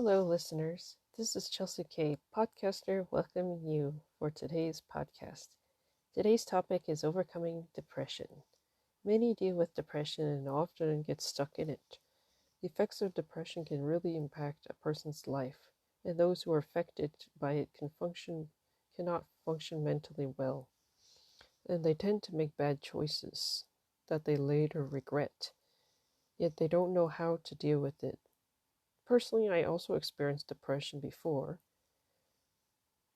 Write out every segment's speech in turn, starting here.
Hello, listeners. This is Chelsea K, podcaster, welcoming you for today's podcast. Today's topic is overcoming depression. Many deal with depression and often get stuck in it. The effects of depression can really impact a person's life, and those who are affected by it cannot function mentally well, and they tend to make bad choices that they later regret, yet they don't know how to deal with it. Personally, I also experienced depression before.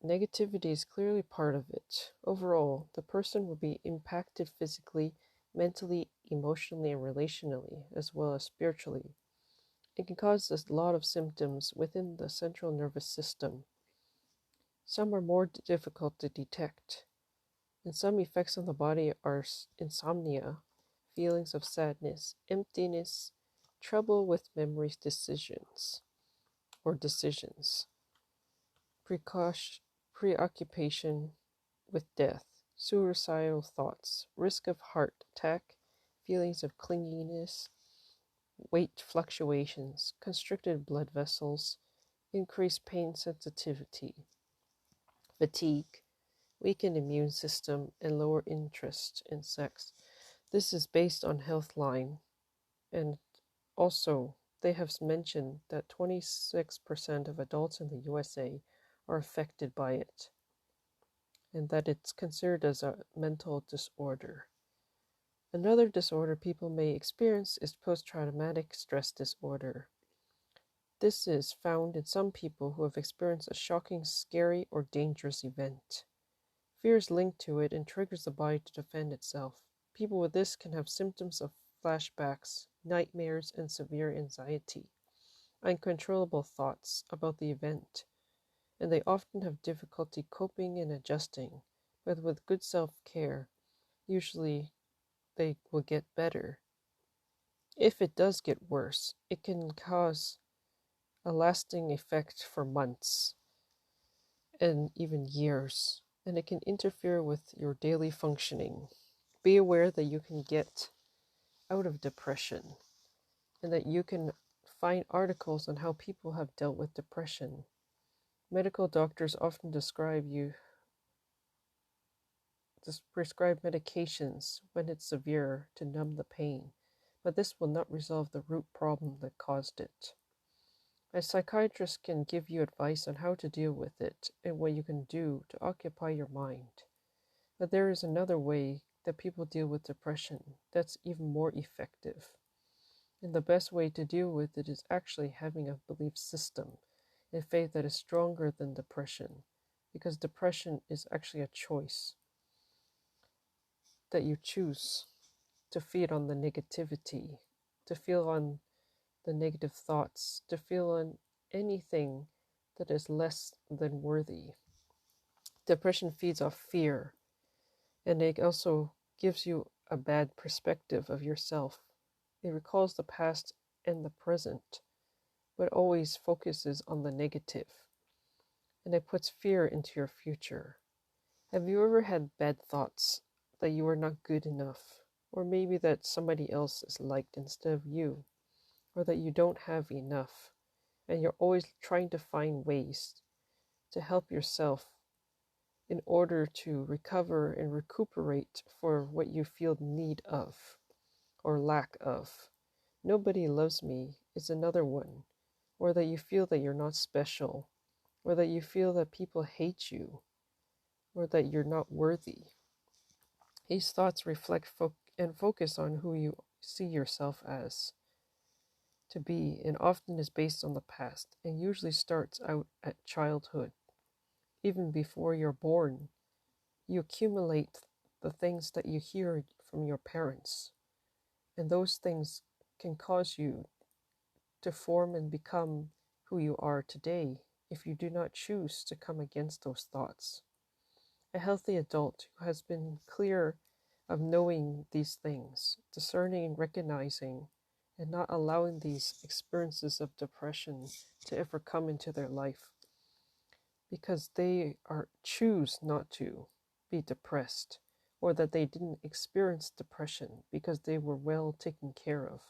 Negativity is clearly part of it. Overall, the person will be impacted physically, mentally, emotionally, and relationally, as well as spiritually. It can cause a lot of symptoms within the central nervous system. Some are more difficult to detect, and some effects on the body are insomnia, feelings of sadness, emptiness, trouble with memories, decisions, preoccupation with death, suicidal thoughts, risk of heart attack, feelings of clinginess, weight fluctuations, constricted blood vessels, increased pain sensitivity, fatigue, weakened immune system, and lower interest in sex. This is based on Healthline, and also they have mentioned that 26% of adults in the USA are affected by it, and that it's considered as a mental disorder. Another disorder people may experience is post-traumatic stress disorder. This is found in some people who have experienced a shocking, scary, or dangerous event. Fear is linked to it and triggers the body to defend itself. People with this can have symptoms of flashbacks, nightmares, and severe anxiety, uncontrollable thoughts about the event, and they often have difficulty coping and adjusting, but with good self-care, usually they will get better. If it does get worse, it can cause a lasting effect for months and even years, and it can interfere with your daily functioning. Be aware that you can get out of depression and that you can find articles on how people have dealt with depression. Medical doctors often prescribe medications when it's severe to numb the pain, but this will not resolve the root problem that caused it. A psychiatrist can give you advice on how to deal with it and what you can do to occupy your mind. But there is another way that people deal with depression that's even more effective. And the best way to deal with it is actually having a belief system and faith that is stronger than depression, because depression is actually a choice that you choose to feed on the negativity, to feel on the negative thoughts, to feel on anything that is less than worthy. Depression feeds off fear, and it also gives you a bad perspective of yourself. It recalls the past and the present, but always focuses on the negative, and it puts fear into your future. Have you ever had bad thoughts that you are not good enough, or maybe that somebody else is liked instead of you, or that you don't have enough, and you're always trying to find ways to help yourself in order to recover and recuperate for what you feel need of or lack of? Nobody loves me is another one, or that you feel that you're not special, or that you feel that people hate you, or that you're not worthy. These thoughts reflect and focus on who you see yourself as to be, and often is based on the past, and usually starts out at childhood. Even before you're born, you accumulate the things that you hear from your parents, and those things can cause you to form and become who you are today if you do not choose to come against those thoughts. A healthy adult who has been clear of knowing these things, discerning and recognizing, and not allowing these experiences of depression to ever come into their life, because they choose not to be depressed, or that they didn't experience depression because they were well taken care of.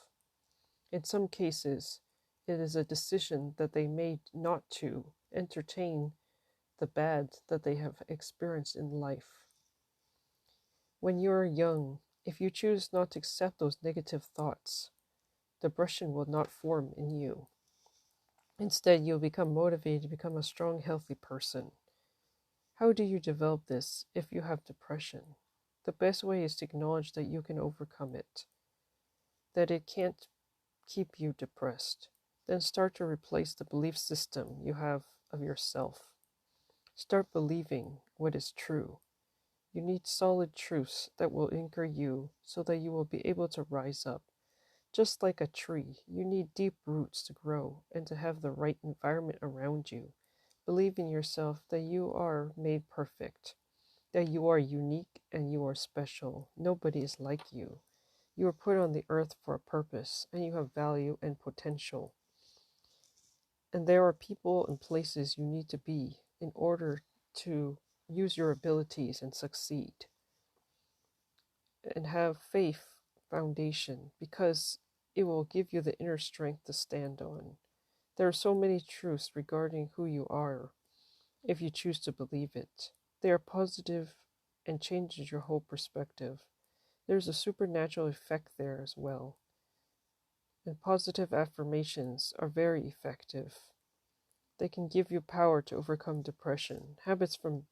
In some cases, It is a decision that they made not to entertain the bad that they have experienced in life. When you are young, if you choose not to accept those negative thoughts, depression will not form in you. Instead, you'll become motivated to become a strong, healthy person. How do you develop this if you have depression? The best way is to acknowledge that you can overcome it, that it can't keep you depressed. Then start to replace the belief system you have of yourself. Start believing what is true. You need solid truths that will anchor you so that you will be able to rise up. Just like a tree, you need deep roots to grow and to have the right environment around you. Believe in yourself that you are made perfect, that you are unique and you are special. Nobody is like you. You are put on the earth for a purpose, and you have value and potential. And there are people and places you need to be in order to use your abilities and succeed. And have faith foundation, because it will give you the inner strength to stand on. There are so many truths regarding who you are if you choose to believe it. They are positive and changes your whole perspective. There's a supernatural effect there as well. And positive affirmations are very effective. They can give you power to overcome depression. Habits from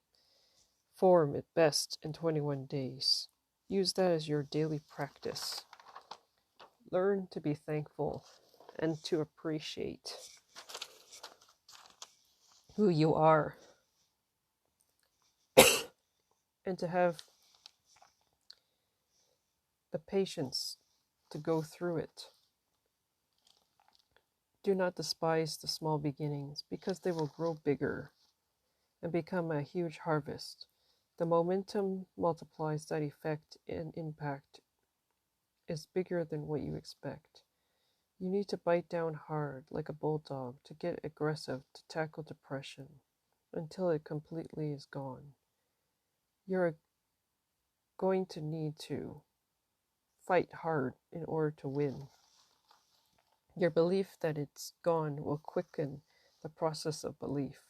form at best in 21 days. Use that as your daily practice. Learn to be thankful and to appreciate who you are, and to have the patience to go through it. Do not despise the small beginnings, because they will grow bigger and become a huge harvest. The momentum multiplies that effect, and impact is bigger than what you expect. You need to bite down hard like a bulldog to get aggressive to tackle depression until it completely is gone. You're going to need to fight hard in order to win. Your belief that it's gone will quicken the process of belief.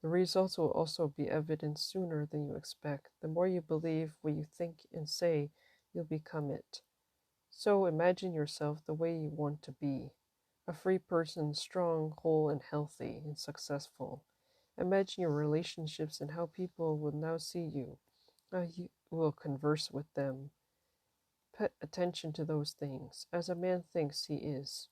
The results will also be evident sooner than you expect. The more you believe what you think and say, you'll become it. So imagine yourself the way you want to be. A free person, strong, whole, and healthy, and successful. Imagine your relationships and how people will now see you. How you will converse with them. Pay attention to those things, as a man thinks he is.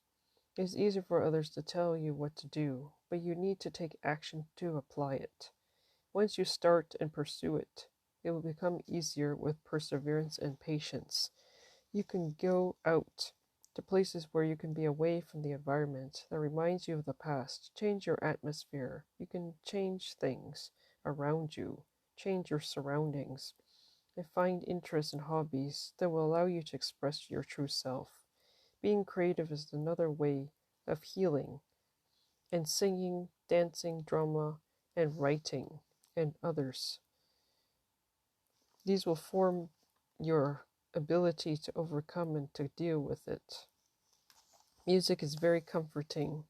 It is easy for others to tell you what to do, but you need to take action to apply it. Once you start and pursue it, it will become easier with perseverance and patience. You can go out to places where you can be away from the environment that reminds you of the past. Change your atmosphere. You can change things around you, change your surroundings, and find interests and hobbies that will allow you to express your true self. Being creative is another way of healing, and singing, dancing, drama, and writing, and others. These will form your ability to overcome and to deal with it. Music is very comforting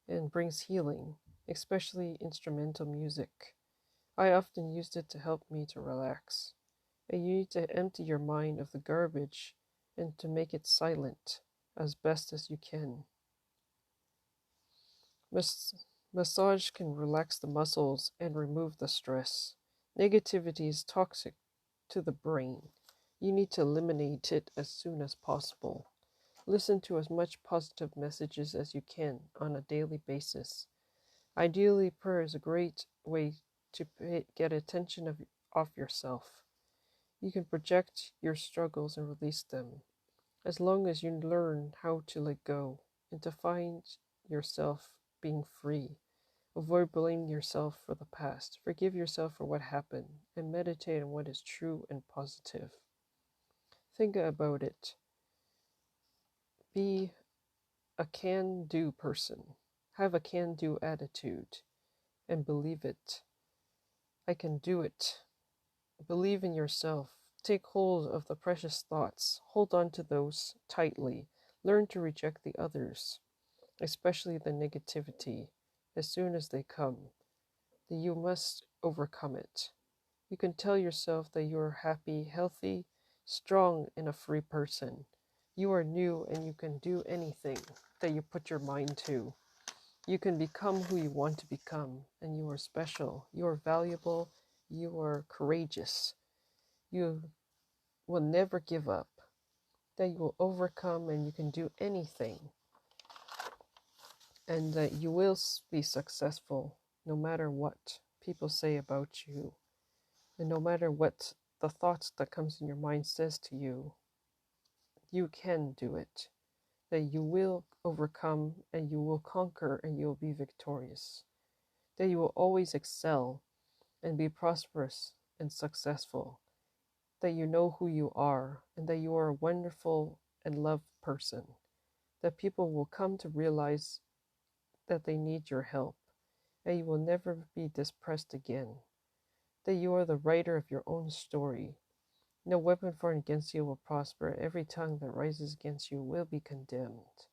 and brings healing, especially instrumental music. I often used it to help me to relax. And you need to empty your mind of the garbage and to make it silent as best as you can. Massage can relax the muscles and remove the stress. Negativity is toxic to the brain. You need to eliminate it as soon as possible. Listen to as much positive messages as you can on a daily basis. Ideally, prayer is a great way to get attention off yourself. You can project your struggles and release them, as long as you learn how to let go and to find yourself being free. Avoid blaming yourself for the past. Forgive yourself for what happened and meditate on what is true and positive. Think about it. Be a can-do person. Have a can-do attitude and believe it. I can do it. Believe in yourself. Take hold of the precious thoughts. Hold on to those tightly. Learn to reject the others. especially the negativity, as soon as they come, that you must overcome it. You can tell yourself that you are happy, healthy, strong, and a free person. You are new and you can do anything that you put your mind to. You can become who you want to become, and you are special, you are valuable, you are courageous. You will never give up, that you will overcome and you can do anything, and that you will be successful no matter what people say about you, and no matter what the thoughts that comes in your mind says to you. You can do it, that you will overcome and you will conquer and you will be victorious, that you will always excel and be prosperous and successful, that you know who you are and that you are a wonderful and loved person, that people will come to realize that they need your help, and you will never be depressed again, that you are the writer of your own story. No weapon formed against you will prosper. Every tongue that rises against you will be condemned.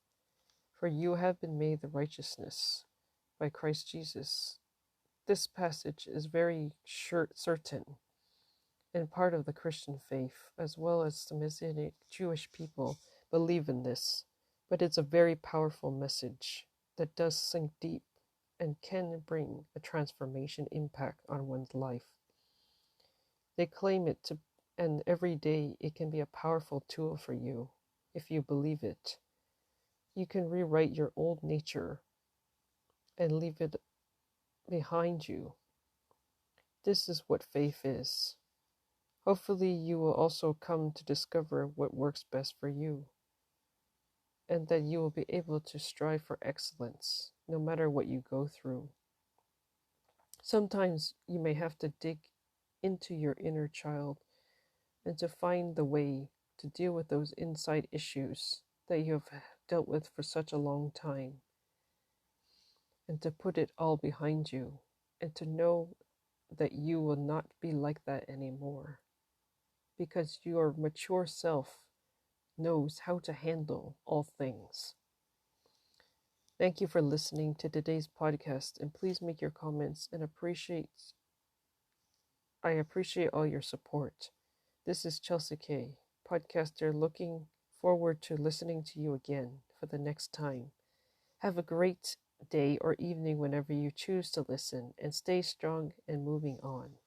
For you have been made the righteousness by Christ Jesus. This passage is very certain and part of the Christian faith, as well as the Messianic Jewish people believe in this. But it's a very powerful message that does sink deep and can bring a transformation impact on one's life. They claim it to, and every day it can be a powerful tool for you if you believe it. You can rewrite your old nature and leave it behind you. This is what faith is. Hopefully, you will also come to discover what works best for you, and that you will be able to strive for excellence no matter what you go through. Sometimes you may have to dig into your inner child and to find the way to deal with those inside issues that you have dealt with for such a long time, and to put it all behind you, and to know that you will not be like that anymore, because your mature self knows how to handle all things. Thank you for listening to today's podcast, and please make your comments and I appreciate all your support. This is Chelsea K, podcaster, looking forward to listening to you again for the next time. Have a great day or evening whenever you choose to listen, and stay strong and moving on.